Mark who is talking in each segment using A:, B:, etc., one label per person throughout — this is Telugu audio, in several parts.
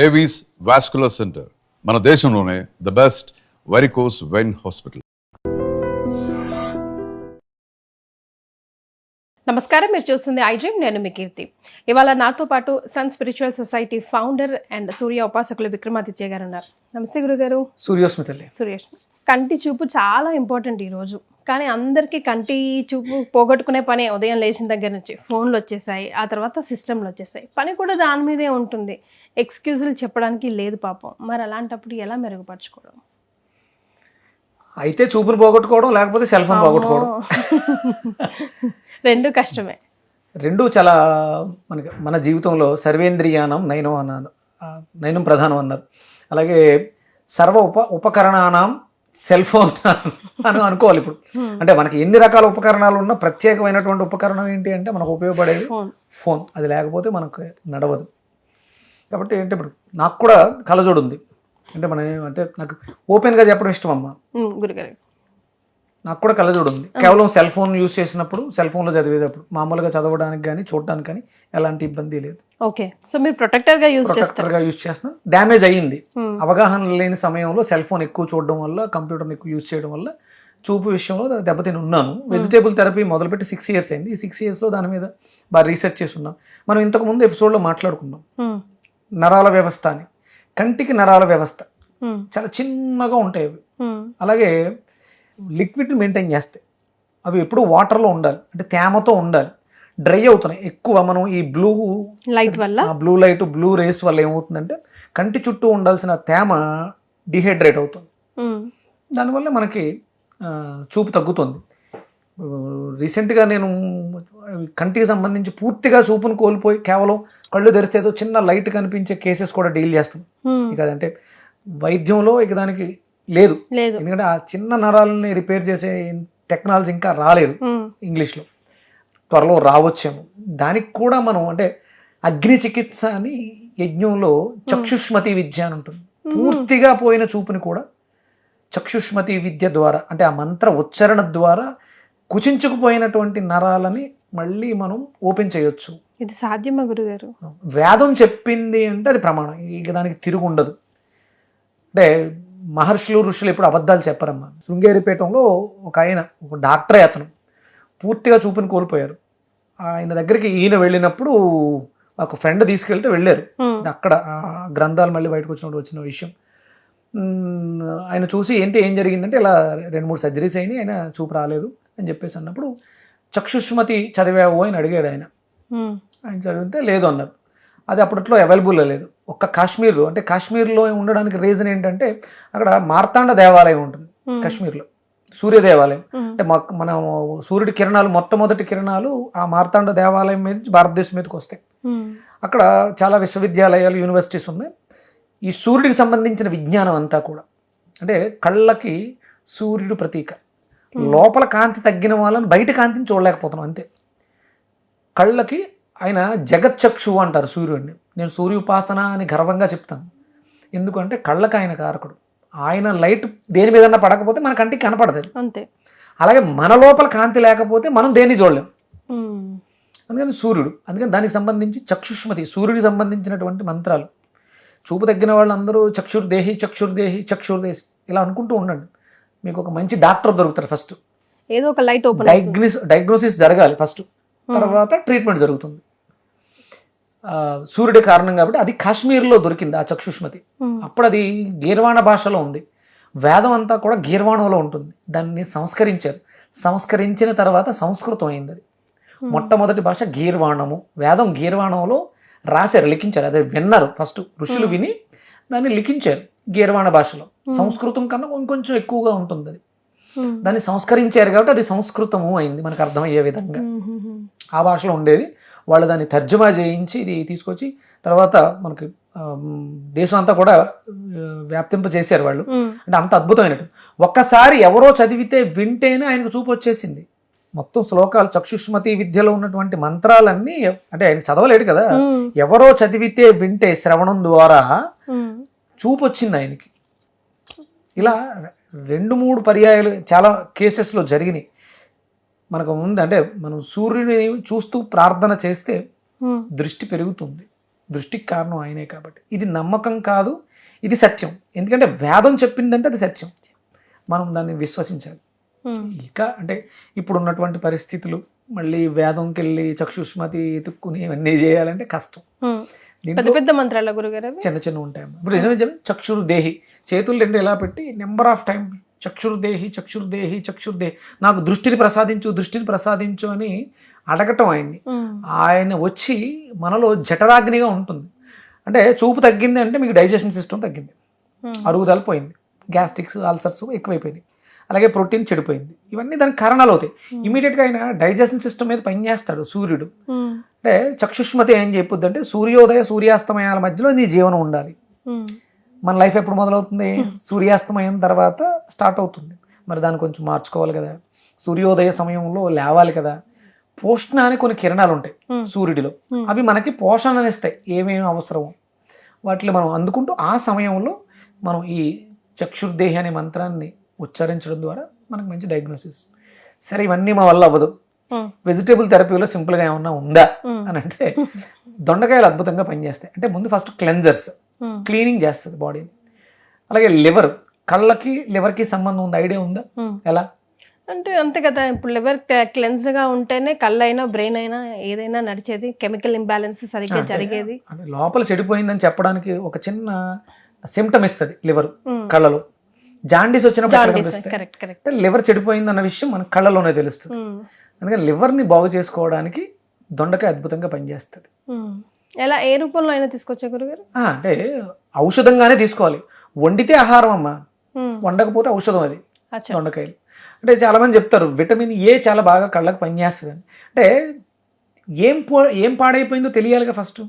A: ఏవీస్ వాస్కులర్ సెంటర్ మన దేశంలోనే the best varicose vein hospital.
B: నమస్కారం, మీరు చూస్తుంది ఐడ్రీమ్. నేను మీ కీర్తి. ఇవాళ నాతో పాటు Sun Spiritual Society founder and సూర్య ఉపాసకులు విక్రమాదిత్య గారు ఉన్నారు. నమస్తే గురుగారు.
C: సూర్యోస్మితల్లి.
B: సురేష్, కంటి చూపు చాలా ఇంపార్టెంట్ ఈరోజు. కానీ అందరికీ కంటి చూపు పోగొట్టుకునే పని ఉదయం లేచిన దగ్గర నుంచి ఫోన్లు వచ్చేసాయి, ఆ తర్వాత సిస్టమ్లు వచ్చేసాయి, పని కూడా దాని మీదే ఉంటుంది. ఎక్స్క్యూజులు చెప్పడానికి లేదు పాపం. మరి అలాంటప్పుడు ఎలా మెరుగుపరచుకోవడం?
C: అయితే చూపును పోగొట్టుకోవడం, లేకపోతే సెల్ ఫోన్ పోగొట్టుకోవడం.
B: రెండు కష్టమే.
C: రెండు చాలా మనకి మన జీవితంలో సర్వేంద్రియానం నయనం ప్రధానం అన్నారు. అలాగే సర్వ ఉపకరణానం సెల్ ఫోన్ అని అనుకోవాలి. ఇప్పుడు అంటే మనకి ఎన్ని రకాల ఉపకరణాలు ఉన్నా ప్రత్యేకమైనటువంటి ఉపకరణం ఏంటి అంటే మనకు ఉపయోగపడేది ఫోన్. అది లేకపోతే మనకు నడవదు. కాబట్టి ఏంటి, ఇప్పుడు నాకు కూడా కళ్ళజోడు ఉంది. అంటే అంటే నాకు ఓపెన్గా చెప్పడం ఇష్టం అమ్మ.
B: గురుగారు,
C: నాకు కూడా కళ్ళజోడు ఉంది. కేవలం సెల్ ఫోన్ యూజ్ చేసినప్పుడు, సెల్ ఫోన్లో చదివేటప్పుడు, మామూలుగా చదవడానికి కానీ చూడడానికి కానీ ఎలాంటి ఇబ్బంది లేదు.
B: ఓకే, సో మీరు ప్రొటెక్టర్గా యూజ్
C: చేస్తున్నాను. డ్యామేజ్ అయ్యింది. అవగాహన లేని సమయంలో సెల్ ఫోన్ ఎక్కువ చూడడం వల్ల, కంప్యూటర్ని ఎక్కువ యూజ్ చేయడం వల్ల చూపు విషయంలో దెబ్బతిని ఉన్నాను. వెజిటేబుల్ థెరపీ మొదలుపెట్టి 6 years అయింది. ఈ 6 yearsలో దాని మీద బాగా రీసెర్చ్ చేసి ఉన్నాం. మనం ఇంతకుముందు ఎపిసోడ్లో మాట్లాడుకున్నాం నరాల వ్యవస్థ అని. కంటికి నరాల వ్యవస్థ చాలా చిన్నగా ఉంటాయి అవి. అలాగే లిక్విడ్ మెయింటైన్ చేస్తాయి. అవి ఎప్పుడు వాటర్లో ఉండాలి, అంటే తేమతో ఉండాలి. డ్రై అవుతున్నాయి ఎక్కువ. మనం ఈ బ్లూ లైట్ బ్లూ రేస్ వల్ల ఏమవుతుందంటే కంటి చుట్టూ ఉండాల్సిన తేమ డిహైడ్రేట్ అవుతుంది. దానివల్ల మనకి చూపు తగ్గుతుంది. రీసెంట్గా నేను కంటికి సంబంధించి పూర్తిగా చూపును కోల్పోయి కేవలం కళ్ళు తెరిస్తే ఏదో చిన్న లైట్ కనిపించే కేసెస్ కూడా డీల్ చేస్తాం. ఇక అదంటే వైద్యంలో ఇక దానికి లేదు. ఎందుకంటే ఆ చిన్న నరాలని రిపేర్ చేసే టెక్నాలజీ ఇంకా రాలేదు. ఇంగ్లీష్లో త్వరలో రావచ్చేమో. దానికి కూడా మనం అంటే అగ్ని చికిత్స అని యజ్ఞంలో చక్షుష్మతి విద్య అని ఉంటుంది. పూర్తిగా పోయిన చూపుని కూడా చక్షుష్మతి విద్య ద్వారా, అంటే ఆ మంత్ర ఉచ్చారణ ద్వారా కుచించుకుపోయినటువంటి నరాలని మళ్ళీ మనం ఓపెన్ చేయొచ్చు.
B: ఇది సాధ్యమా గురుగారు?
C: వేదం చెప్పింది అంటే అది ప్రమాణం. ఇక దానికి తిరుగు ఉండదు. అంటే మహర్షులు ఋషులు ఎప్పుడు అబద్ధాలు చెప్పరమ్మా. శృంగేరిపేటంలో ఒక డాక్టరే, అతను పూర్తిగా చూపుని కోల్పోయారు. ఆయన దగ్గరికి ఈయన వెళ్ళినప్పుడు ఒక ఫ్రెండ్ తీసుకెళ్తే వెళ్ళారు. అక్కడ ఆ గ్రంథాలు మళ్ళీ బయటకు వచ్చిన విషయం ఆయన చూసి ఏం జరిగిందంటే ఇలా 2-3 సర్జరీస్ అయినాయి, ఆయన చూపు రాలేదు అని చెప్పేసి అన్నప్పుడు చక్షుష్మతి చదివావు అని అడిగాడు ఆయన. చదివితే లేదు అన్నారు. అది అప్పట్లో అవైలబుల్ లేదు. ఒక్క కాశ్మీర్లో, అంటే కాశ్మీర్లో ఉండడానికి రీజన్ ఏంటంటే అక్కడ మార్తాండ దేవాలయం ఉంటుంది కాశ్మీర్లో, సూర్య దేవాలయం. అంటే మన సూర్యుడి కిరణాలు, మొట్టమొదటి కిరణాలు ఆ మార్తాండ దేవాలయం మీద భారతదేశం మీదకి వస్తాయి. అక్కడ చాలా విశ్వవిద్యాలయాలు, యూనివర్సిటీస్ ఉన్నాయి. ఈ సూర్యుడికి సంబంధించిన విజ్ఞానం అంతా కూడా, అంటే కళ్ళకి సూర్యుడు ప్రతీక. లోపల కాంతి తగ్గిన వాళ్ళని బయట కాంతిని చూడలేకపోతున్నాం అంతే. కళ్ళకి ఆయన జగచ్చక్షు అంటారు సూర్యుడిని. నేను సూర్యోపాసన అని గర్వంగా చెప్తాను. ఎందుకంటే కళ్ళకి ఆయన కారకుడు. ఆయన లైట్ దేని మీద పడకపోతే మన కంటికి కనపడదు అంతే. అలాగే మన లోపల కాంతి లేకపోతే మనం దేన్ని చూడలేం. అందుకని సూర్యుడు, అందుకని దానికి సంబంధించి చక్షుష్మతి, సూర్యుడికి సంబంధించినటువంటి మంత్రాలు. చూపు తగ్గిన వాళ్ళందరూ చక్షుర్దేహి చక్షుర్దేహి చక్షుర్దేహి ఇలా అనుకుంటూ ఉండండి. మీకు ఒక మంచి డాక్టర్ దొరుకుతారు. ఫస్ట్
B: ఏదో ఒక లైట్
C: డయాగ్నోసిస్ జరగాలి ఫస్ట్, తర్వాత ట్రీట్మెంట్ జరుగుతుంది. సూర్యుడి కారణం కాబట్టి అది కాశ్మీర్లో దొరికింది ఆ చక్షుష్మతి. అప్పుడు అది గీర్వాణ భాషలో ఉంది. వేదం అంతా కూడా గీర్వాణంలో ఉంటుంది. దాన్ని సంస్కరించిన తర్వాత సంస్కృతం అయింది. అది మొట్టమొదటి భాష గీర్వాణము. వేదం గీర్వాణంలో రాశారు, లిఖించారు. అదే విన్నారు ఫస్ట్ ఋషులు, విని దాన్ని లిఖించారు గీర్వాణ భాషలో. సంస్కృతం కన్నా ఇంకొంచెం ఎక్కువగా ఉంటుంది అది. దాన్ని సంస్కరించారు కాబట్టి అది సంస్కృతము అయింది, మనకు అర్థమయ్యే విధంగా. ఆ భాషలో ఉండేది. వాళ్ళు దాన్ని తర్జుమా చేయించి ఇది తీసుకొచ్చి తర్వాత మనకి దేశం అంతా కూడా వ్యాప్తింపజేశారు వాళ్ళు. అంటే అంత అద్భుతమైనట్టు. ఒక్కసారి ఎవరో చదివితే వింటేనే ఆయనకు చూపు వచ్చేసింది. మొత్తం శ్లోకాలు చక్షుష్మతి విద్యలో ఉన్నటువంటి మంత్రాలన్నీ, అంటే ఆయన చదవలేడు కదా, ఎవరో చదివితే వింటే శ్రవణం ద్వారా చూపు వచ్చింది ఆయనకి. ఇలా 2-3 పర్యాయాలు చాలా కేసెస్లో జరిగినాయి. మనకు ముందు అంటే మనం సూర్యుడిని చూస్తూ ప్రార్థన చేస్తే దృష్టి పెరుగుతుంది. దృష్టికి కారణం ఆయనే కాబట్టి ఇది నమ్మకం కాదు, ఇది సత్యం. ఎందుకంటే వేదం చెప్పిందంటే అది సత్యం, మనం దాన్ని విశ్వసించాలి. ఇక అంటే ఇప్పుడు ఉన్నటువంటి పరిస్థితులు మళ్ళీ వేదంకి వెళ్ళి చక్షుష్మతి ఎత్తుక్కుని ఇవన్నీ చేయాలంటే కష్టం.
B: పెద్ద పెద్ద మంత్రాల గురుగారు
C: చిన్న చిన్న ఉంటాయమ్మా. ఇప్పుడు ఏమైనా చక్షురు దేహి, చేతులు రెండు ఎలా పెట్టి నెంబర్ ఆఫ్ టైం చక్షుర్దేహి చక్షుర్దేహి చక్షుర్దేహి, నాకు దృష్టిని ప్రసాదించు అని అడగటం ఆయన్ని. ఆయన వచ్చి మనలో జఠరాగ్నిగా ఉంటుంది. అంటే చూపు తగ్గింది అంటే మీకు డైజెషన్ సిస్టమ్ తగ్గింది, అరుగుదల పోయింది, గ్యాస్ట్రిక్స్ అల్సర్స్ ఎక్కువైపోయినాయి, అలాగే ప్రోటీన్ చెడిపోయింది. ఇవన్నీ దానికి కారణాలు అవుతాయి. ఇమీడియట్గా ఆయన డైజెషన్ సిస్టమ్ మీద పనిచేస్తాడు సూర్యుడు. అంటే చక్షుష్మతి ఏం చెప్పొద్దు అంటే సూర్యోదయ సూర్యాస్తమయాల మధ్యలో నీ జీవనం ఉండాలి. మన లైఫ్ ఎప్పుడు మొదలవుతుంది? సూర్యాస్తమయం తర్వాత స్టార్ట్ అవుతుంది. మరి దాన్ని కొంచెం మార్చుకోవాలి కదా, సూర్యోదయ సమయంలో లేవాలి కదా. పోషణ అని కొన్ని కిరణాలు ఉంటాయి సూర్యుడిలో, అవి మనకి పోషణని ఇస్తాయి, ఏమేమి అవసరమో వాటిని మనం అందుకుంటూ ఆ సమయంలో మనం ఈ చక్షుర్దేహి అనే మంత్రాన్ని ఉచ్చరించడం ద్వారా మనకు మంచి డయాగ్నోసిస్. సరే ఇవన్నీ మా వల్ల అవ్వదు, వెజిటేబుల్ థెరపీలో సింపుల్గా ఏమన్నా ఉందా అని అంటే దొండకాయలు అద్భుతంగా పనిచేస్తాయి. అంటే ముందు ఫస్ట్ క్లెన్జర్స్, క్లీనింగ్ చేస్తుంది బాడీని. అలాగే కళ్ళకి లివర్కి సంబంధం ఉంది, ఐడియా ఉందా ఎలా
B: అంటే? అంతే కదా, ఇప్పుడు లివర్ క్లెన్స్ గా ఉంటేనే కళ్ళు అయినా బ్రెయిన్ అయినా ఏదైనా నడిచేది, కెమికల్ ఇంబ్యాలెన్స్ సరిగ్గా జరిగేది.
C: అంటే లోపల చెడిపోయిందని చెప్పడానికి ఒక చిన్న సిమ్టమ్ ఇస్తుంది లివర్. కళ్ళలో జాండీస్ వచ్చినప్పుడు లివర్ చెడిపోయింది అన్న విషయం మన కళ్ళలోనే తెలుస్తుంది. అందుకని లివర్ని బాగు చేసుకోవడానికి దొండకాయ అద్భుతంగా పనిచేస్తుంది.
B: ఎలా, ఏ రూపంలో అయినా తీసుకోవచ్చా గురుగారు?
C: అంటే ఔషధంగానే తీసుకోవాలి. వండితే ఆహారం అమ్మా, వండకపోతే ఔషధం అది దొండకాయలు. అంటే చాలా మంది చెప్తారు విటమిన్ ఏ చాలా బాగా కళ్ళకి పనిచేస్తుంది అని. అంటే ఏం పాడైపోయిందో తెలియాలిగా ఫస్ట్.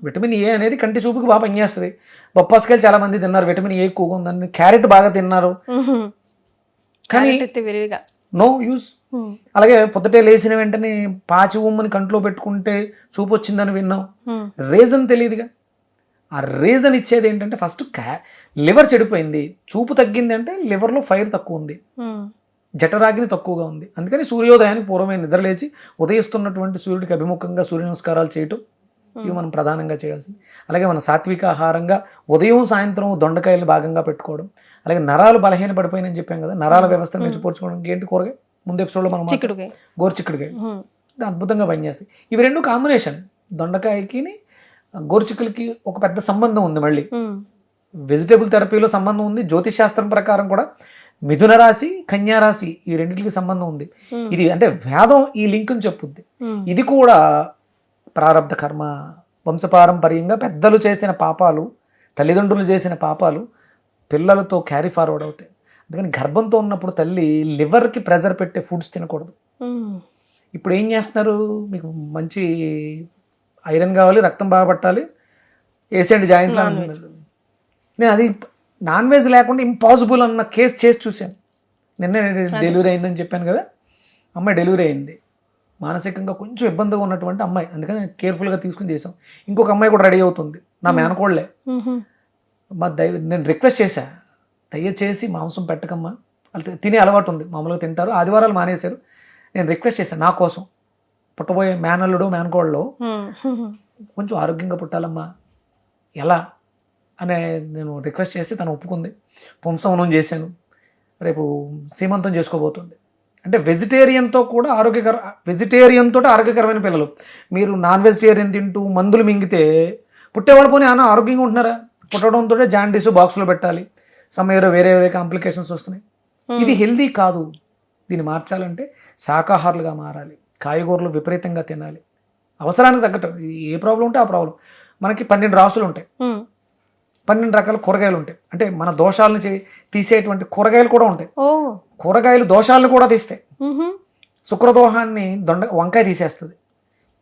C: విటమిన్ ఏ అనేది కంటి చూపుకి బాగా పనిచేస్తుంది. బొప్పాస్కాయలు చాలా మంది తిన్నారు, విటమిన్ ఏ ఎక్కువగా ఉందని. క్యారెట్ బాగా తిన్నారు కానీ నో యూస్. అలాగే పొద్దుటే లేచిన వెంటనే పాచి ఉమ్మని కంట్లో పెట్టుకుంటే చూపు వచ్చిందని విన్నాం, రీజన్ తెలియదుగా. ఆ రీజన్ ఇచ్చేది ఏంటంటే ఫస్ట్ లివర్ చెడిపోయింది, చూపు తగ్గింది అంటే లివర్లో ఫైర్ తక్కువ ఉంది, జఠరాగ్ని తక్కువగా ఉంది. అందుకని సూర్యోదయానికి పూర్వమే నిద్రలేచి ఉదయిస్తున్నటువంటి సూర్యుడికి అభిముఖంగా సూర్య నమస్కారాలు చేయటం ఇవి మనం ప్రధానంగా చేయాల్సింది. అలాగే మన సాత్విక ఆహారంగా ఉదయం సాయంత్రం దొండకాయలు భాగంగా పెట్టుకోవడం. అలాగే నరాలు బలహీన పడిపోయినని చెప్పాం కదా, నరాల వ్యవస్థను మెరుగుపరచుకోవడానికి ఏంటి కూరగాయ? ముందు ఎపిసోడ్లో మనం గోరుచిక్కుడుకాయ అద్భుతంగా పనిచేస్తాయి. ఇవి రెండు కాంబినేషన్, దొండకాయకి గోరుచిక్కులకి ఒక పెద్ద సంబంధం ఉంది. మళ్ళీ వెజిటేబుల్ థెరపీలో సంబంధం ఉంది. జ్యోతిష్ శాస్త్రం ప్రకారం కూడా మిథున రాశి కన్యా రాశి ఈ రెండింటికి సంబంధం ఉంది. ఇది అంటే వేదం ఈ లింక్ని చెప్పుద్ది. ఇది కూడా ప్రారబ్ధ కర్మ, వంశపారంపర్యంగా పెద్దలు చేసిన పాపాలు, తల్లిదండ్రులు చేసిన పాపాలు పిల్లలతో క్యారీ ఫార్వర్డ్ అవుతాయి. అందుకని గర్భంతో ఉన్నప్పుడు తల్లి లివర్కి ప్రెజర్ పెట్టే ఫుడ్స్ తినకూడదు. ఇప్పుడు ఏం చేస్తున్నారు, మీకు మంచి ఐరన్ కావాలి, రక్తం బాగా పట్టాలి, వేసేయండి జాయింట్లో. నేను అది నాన్ వెజ్ లేకుండా ఇంపాసిబుల్ అన్న కేసు చేసి చూశాను. నిన్నే డెలివరీ అయిందని చెప్పాను కదా, అమ్మాయి డెలివరీ అయింది, మానసికంగా కొంచెం ఇబ్బందిగా ఉన్నటువంటి అమ్మాయి, అందుకని కేర్ఫుల్గా తీసుకుని చేసాం. ఇంకొక అమ్మాయి కూడా రెడీ అవుతుంది, నా మేనకోళ్లే. నేను రిక్వెస్ట్ చేశా, దయచేసి మాంసం పెట్టకమ్మా, వాళ్ళు తినే అలవాటు ఉంది, మామూలుగా తింటారు, ఆదివారాలు మానేశారు. నేను రిక్వెస్ట్ చేశాను, నా కోసం పుట్టబోయే మేనల్లుడు మేనకోళ్ళు కొంచెం ఆరోగ్యంగా పుట్టాలమ్మా, ఎలా అనే నేను రిక్వెస్ట్ చేస్తే తను ఒప్పుకుంది. పుంసవనం చేశాను, రేపు సీమంతం చేసుకోబోతుంది. అంటే వెజిటేరియన్తో ఆరోగ్యకరమైన పిల్లలు. మీరు నాన్ వెజిటేరియన్ తింటూ మందులు మింగితే పుట్టేవాళ్ళు పోనీ అన్న ఆరోగ్యంగా ఉంటున్నారా? పుట్టడంతో జాండీసు బాక్స్లో పెట్టాలి, సమయంలో వేరే కాంప్లికేషన్స్ వస్తున్నాయి. ఇది హెల్దీ కాదు. దీన్ని మార్చాలంటే శాకాహారులుగా మారాలి, కాయగూరలు విపరీతంగా తినాలి, అవసరానికి తగ్గట్టు. ఏ ప్రాబ్లం ఉంటే ఆ ప్రాబ్లం. మనకి 12 రాసులు ఉంటాయి, 12 రకాల కూరగాయలు ఉంటాయి. అంటే మన దోషాలను తీసేటువంటి కూరగాయలు కూడా ఉంటాయి. కూరగాయలు దోషాలను కూడా తీస్తాయి. శుక్రదోషాన్ని వంకాయ తీసేస్తుంది.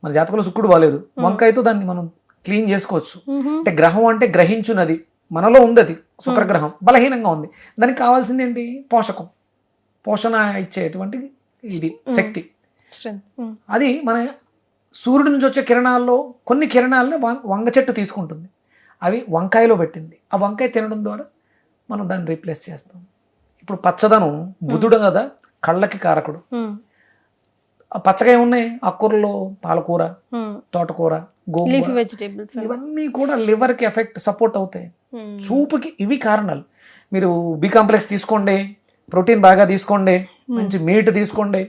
C: మన జాతకంలో శుక్రుడు బాలేదు, వంకాయతో దాన్ని మనం క్లీన్ చేసుకోవచ్చు. అంటే గ్రహం అంటే గ్రహించున్నది, మనలో ఉంది, అది శుక్రగ్రహం బలహీనంగా ఉంది. దానికి కావాల్సింది ఏంటి? పోషణ ఇచ్చేటువంటి ఇది శక్తి. అది మన సూర్యుడి నుంచి వచ్చే కిరణాల్లో కొన్ని కిరణాలను వంగ చెట్టు తీసుకుంటుంది, అవి వంకాయలో పెట్టింది. ఆ వంకాయ తినడం ద్వారా మనం దాన్ని రీప్లేస్ చేస్తాం. ఇప్పుడు పచ్చదనం బుధుడు కదా, కళ్ళకి కారకుడు. పచ్చగా ఉన్నాయి ఆకుకూరలో, పాలకూర, తోటకూర, గోంగూర,
B: లీఫీ వెజిటేబుల్స్.
C: ఇవన్నీ కూడా లివర్కి ఎఫెక్ట్ సపోర్ట్ అవుతాయి. చూపుకి ఇవి కారణాలు. మీరు బి కాంప్లెక్స్ తీసుకోండి, ప్రోటీన్ బాగా తీసుకోండి, మంచి మీట్ తీసుకోండి,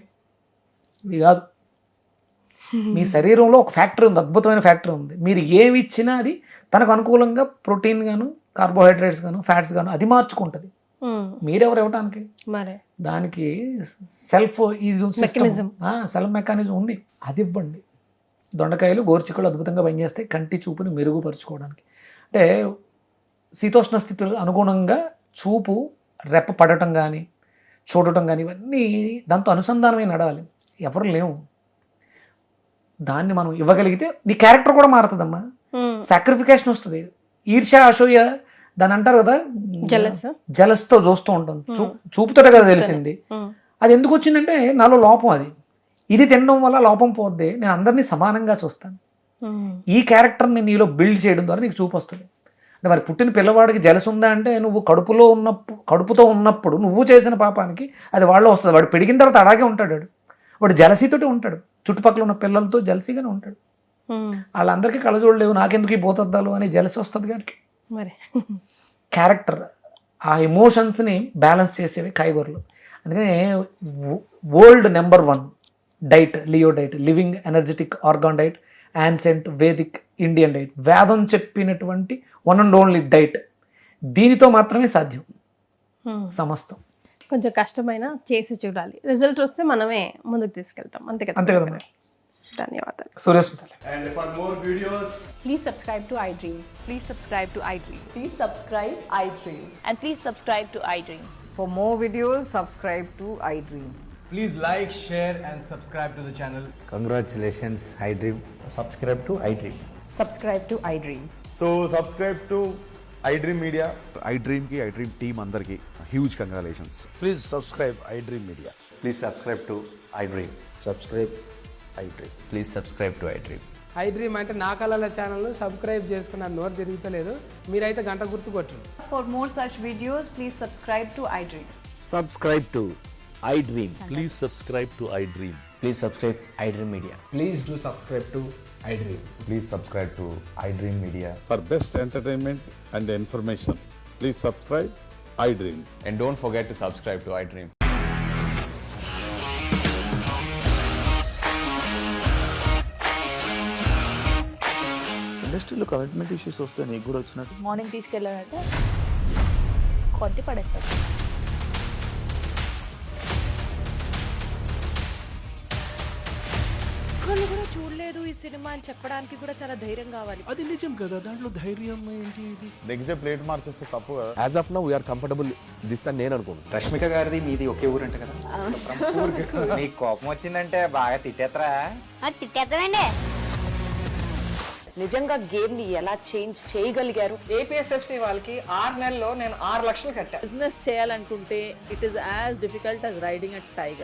C: ఇవి కాదు. మీ శరీరంలో ఒక ఫ్యాక్టరీ ఉంది, అద్భుతమైన ఫ్యాక్టరీ ఉంది. మీరు ఏమి ఇచ్చినా అది తనకు అనుకూలంగా ప్రోటీన్ గాను, కార్బోహైడ్రేట్స్ గాను, ఫ్యాట్స్ గాను అది మార్చుకుంటుంది. మీరెవరు ఇవ్వటానికి?
B: మరి
C: దానికి సెల్ఫ్ ఇది సెల్ఫ్ మెకానిజం ఉంది, అది ఇవ్వండి. దొండకాయలు, గోరుచిక్కులు అద్భుతంగా పనిచేస్తాయి కంటి చూపుని మెరుగుపరుచుకోవడానికి. అంటే శీతోష్ణ స్థితులకు అనుగుణంగా చూపు రెప్ప పడటం కానీ, చూడటం కానీ, ఇవన్నీ దాంతో అనుసంధానమే నడవాలి. ఎవరు లేవు. దాన్ని మనం ఇవ్వగలిగితే నీ క్యారెక్టర్ కూడా మారుతుందమ్మా. సాక్రిఫికేషన్ వస్తుంది. ఈర్ష్య, అసూయ దాని అంటారు కదా, జలస్తో చూస్తూ ఉంటుంది. చూపుతోటే కదా తెలిసింది. అది ఎందుకు వచ్చిందంటే నాలో లోపం అది. ఇది తినడం వల్ల లోపం పోద్ది. నేను అందరినీ సమానంగా చూస్తాను. ఈ క్యారెక్టర్ని నీలో బిల్డ్ చేయడం ద్వారా నీకు చూపు వస్తుంది. అంటే మరి పుట్టిన పిల్లవాడికి జలస్ ఉందా అంటే నువ్వు కడుపుతో ఉన్నప్పుడు నువ్వు చేసిన పాపానికి అది వాళ్ళలో వస్తుంది. వాడు పెరిగిన తర్వాత అలాగే ఉంటాడు. వాడు జలసీతోటి ఉంటాడు, చుట్టుపక్కల ఉన్న పిల్లలతో జలసీగానే ఉంటాడు. వాళ్ళందరికీ కళ్ళజోడలేవు, నాకెందుకు ఈ భూతద్దాలు అని జలసి వస్తుంది. కానీ
B: మరి
C: క్యారెక్టర్, ఆ ఎమోషన్స్ని బ్యాలెన్స్ చేసేవి కాయగూరలు. అందుకని world number 1 diet Leo diet, living energetic organ diet, ancient Vedic Indian diet, వేదం చెప్పినటువంటి వన్ అండ్ ఓన్లీ డైట్. దీనితో మాత్రమే సాధ్యం సమస్తం.
B: కొంచెం కష్టమైన చేసి చూడాలి, రిజల్ట్ వస్తే మనమే ముందుకు తీసుకెళ్తాం. అంతే కదా?
C: అంతే కదా.
B: ధన్యవాదాలు.
C: సూర్యస్మితలే.
D: And for more videos,
E: Please subscribe to iDream.
F: Please subscribe to iDream.
E: Please subscribe iDream.
F: And please subscribe to iDream.
G: For more videos, subscribe to iDream.
D: please like, share and subscribe to the channel.
H: Congratulations, iDream. Subscribe to iDream.
E: Subscribe to iDream.
D: So subscribe to iDream Media.
I: iDream ki iDream team andarki huge congratulations.
H: Please subscribe iDream Media.
J: Please subscribe to iDream.
H: Subscribe iDream.
J: Please subscribe to iDream.
K: iDream అంటే నా కళల ఛానల్ సబ్స్క్రైబ్ చేసుకున్న నోరు తిరుగుతలేదు. మీరైతే గంట గుర్తు కొట్టండి.
E: For more such videos, please subscribe to iDream.
J: Subscribe to iDream. Please subscribe to iDream.
H: Please subscribe iDream Media.
D: Please do subscribe to iDream.
H: Please subscribe to iDream Media.
I: For best entertainment and information, please subscribe iDream.
J: And don't forget to subscribe to iDream.
H: ఇండస్ట్రీలో కమిట్మెంట్ ఇష్యూస్ వస్తే నీకు కూడా వచ్చినట్టు
F: మార్నింగ్ తీసుకెళ్ళాలంటే కొట్టి పడేస్తారు.
L: ఒక్కళ్ళు కూడా చూడలేదు ఈ సినిమా అని చెప్పడానికి కూడా చాలా ధైర్యం కావాలి.
D: అది నిజం కదా, దాంట్లో ధైర్యం ఏంటి? ఇది
I: నెక్స్ట్ డే ప్లేట్ మార్చేస్తే తప్పు కదా.
J: As of now, we are comfortable this అని నేను అనుకుంటున్నాను.
H: రష్మిక గారిది మీది ఒకే ఊరంట కదా. నీకు కోపం వచ్చిందంటే బాగా తిట్టేత్తరా?
F: తిట్టేద్దామండి.
L: నిజంగా గేమ్ ని ఎలా చేంజ్ చేయగలిగారు?
G: APSFC వాళ్ళకి 6 నెలల్లో నేను 6 లక్షలు కట్టా.
F: బిజినెస్ చేయాలనుకుంటే it is as difficult as riding a tiger.